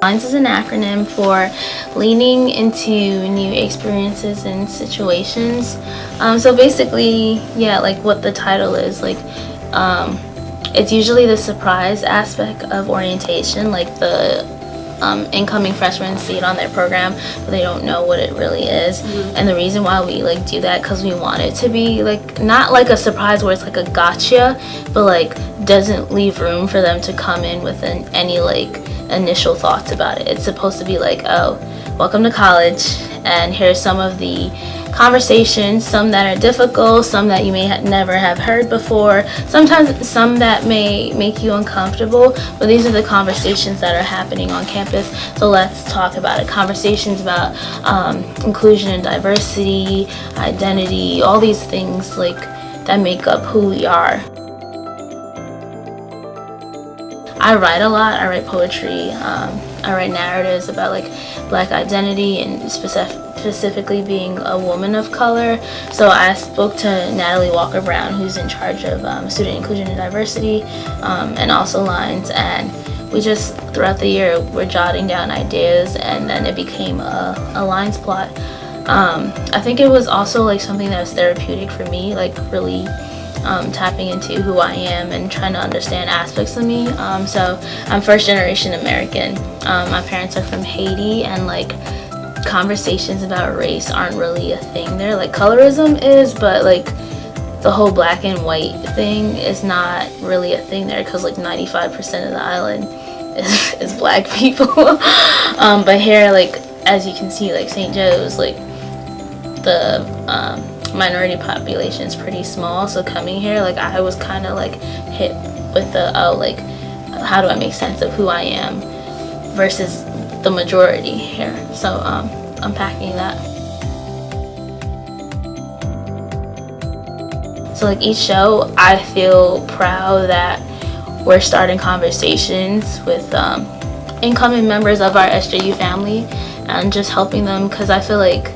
LINES is an acronym for Leaning into New Experiences and Situations. So basically, yeah, like what the title is, like it's usually the surprise aspect of orientation, like the incoming freshmen see it on their program, but they don't know what it really is. And the reason why we like do that, because we want it to be like not like a surprise where it's like a gotcha, but like doesn't leave room for them to come in with any like initial thoughts about it. It's supposed to be like, oh, welcome to college, and here's some of the conversations, some that are difficult, some that you may never have heard before, sometimes some that may make you uncomfortable, but these are the conversations that are happening on campus. So let's talk about it. Conversations about inclusion and diversity, identity, all these things like that make up who we are. I write a lot. I write poetry. I write narratives about like Black identity and specifically being a woman of color. So I spoke to Natalie Walker Brown, who's in charge of student inclusion and diversity, and also LINES. And we just throughout the year we're jotting down ideas, and then it became a LINES plot. I think it was also like something that was therapeutic for me, like really tapping into who I am and trying to understand aspects of me. So I'm first generation American. My parents are from Haiti, and like conversations about race aren't really a thing there. Like colorism is, but like the whole black and white thing is not really a thing there, because like 95% of the island is black people. But here, like as you can see, like St. Joe's, like the minority population is pretty small, so coming here, like I was kind of like hit with the like how do I make sense of who I am versus the majority here. So unpacking that. So like each show, I feel proud that we're starting conversations with incoming members of our SJU family and just helping them, because I feel like,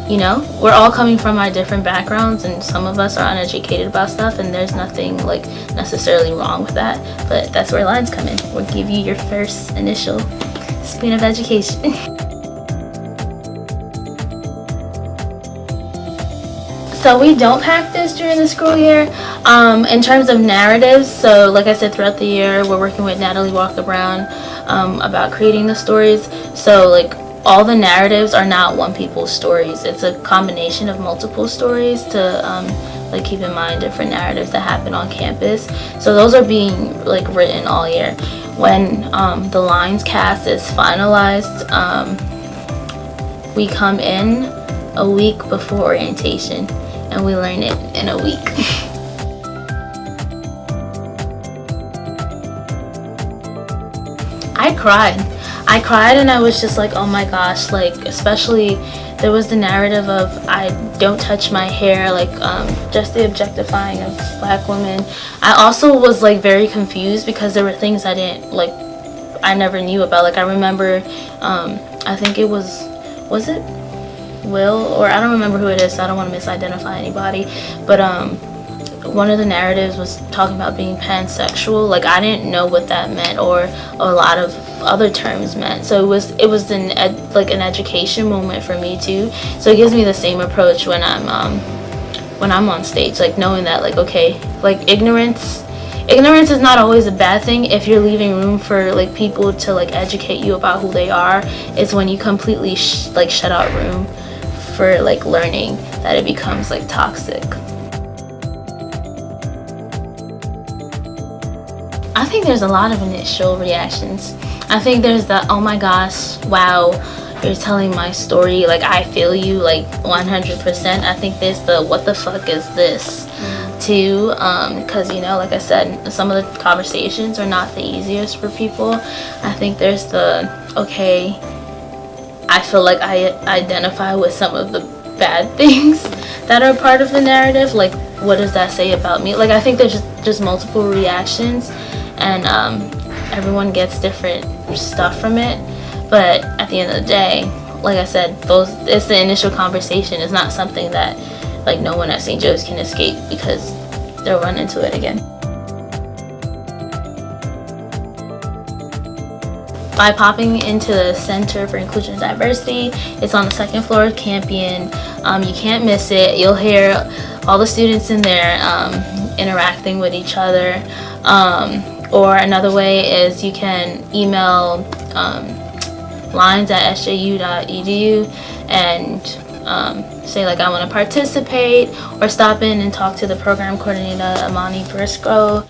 you know, we're all coming from our different backgrounds, and some of us are uneducated about stuff, and there's nothing like necessarily wrong with that, but that's where LINES come in. We'll give you your first initial spoon of education. So we don't practice during the school year in terms of narratives. So like I said, throughout the year we're working with Natalie Walker Brown about creating the stories. So like all the narratives are not one people's stories. It's a combination of multiple stories to like keep in mind different narratives that happen on campus. So those are being like written all year. When the LINES cast is finalized, we come in a week before orientation, and we learn it in a week. I cried and I was just like, oh my gosh, like especially there was the narrative of I don't touch my hair, like just the objectifying of Black women. I also was like very confused because there were things I never knew about. Like I remember I think it was it Will, or I don't remember who it is, so I don't want to misidentify anybody, but one of the narratives was talking about being pansexual. Like I didn't know what that meant, or a lot of other terms meant. So it was an education moment for me too. So it gives me the same approach when I'm on stage, like knowing that like okay, like ignorance is not always a bad thing if you're leaving room for like people to like educate you about who they are. It's when you completely shut out room for like learning that it becomes like toxic. I think there's a lot of initial reactions. I think there's the oh my gosh, wow, you're telling my story, like I feel you, like 100%. I think there's the what the fuck is this too, because you know, like I said, some of the conversations are not the easiest for people. I think there's the okay, I feel like I identify with some of the bad things that are part of the narrative. Like what does that say about me? Like I think there's just multiple reactions, and everyone gets different stuff from it. But at the end of the day, like I said, it's the initial conversation. It's not something that like no one at St. Joe's can escape because they'll run into it again. by popping into the Center for Inclusion and Diversity. It's on the second floor of Campion. You can't miss it. You'll hear all the students in there interacting with each other. Or another way is you can email lines@sju.edu and say like I want to participate, or stop in and talk to the program coordinator, Amani Briscoe.